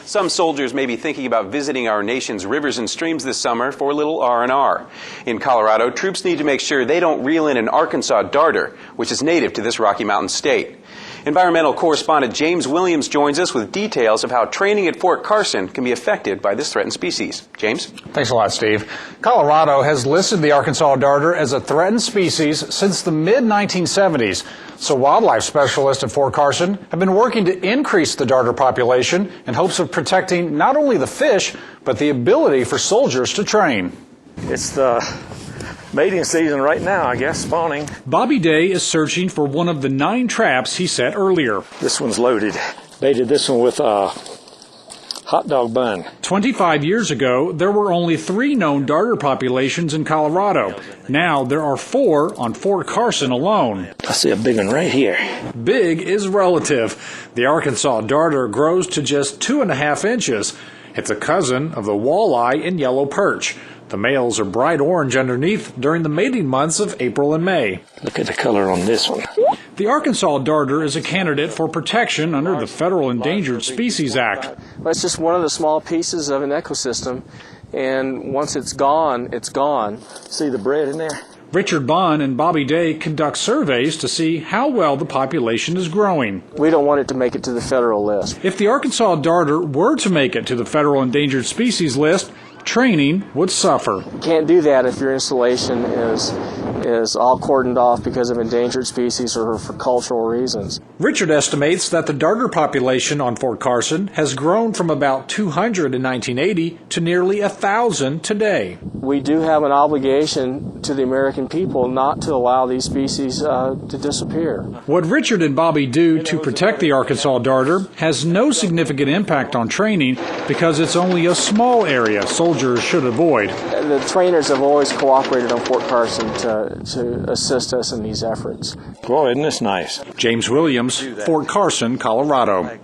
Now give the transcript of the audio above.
Some soldiers may be thinking about visiting our nation's rivers and streams this summer for a little R&R. In Colorado, troops need to make sure they don't reel in an Arkansas darter, which is native to this Rocky Mountain state. Environmental correspondent James Williams joins us with details of how training at Fort Carson can be affected by this threatened species. James? Thanks a lot, Steve. Colorado has listed the Arkansas darter as a threatened species since the mid-1970s. So wildlife specialists at Fort Carson have been working to increase the darter population in hopes of protecting not only the fish, but the ability for soldiers to train. It's the mating season right now, I guess, spawning. Bobby Day is searching for one of the 9 traps he set earlier. This one's loaded. Baited this one with a hot dog bun. 25 years ago, there were only 3 known darter populations in Colorado. Now there are 4 on Fort Carson alone. I see a big one right here. Big is relative. The Arkansas darter grows to just 2.5 inches. It's a cousin of the walleye and yellow perch. The males are bright orange underneath during the mating months of April and May. Look at the color on this one. The Arkansas darter is a candidate for protection under the Federal Endangered Species Act. But it's just one of the small pieces of an ecosystem, and once it's gone, it's gone. See the bread in there? Richard Bond and Bobby Day conduct surveys to see how well the population is growing. We don't want it to make it to the federal list. If the Arkansas darter were to make it to the Federal Endangered Species list, training would suffer. You can't do that if your installation is all cordoned off because of endangered species or for cultural reasons. Richard estimates that the darter population on Fort Carson has grown from about 200 in 1980 to nearly 1,000 today. We do have an obligation to the American people not to allow these species to disappear. What Richard and Bobby do to protect the Arkansas darter has no significant impact on training because it's only a small area soldiers should avoid. The trainers have always cooperated on Fort Carson to assist us in these efforts. Boy, isn't this nice? James Williams, Fort Carson, Colorado.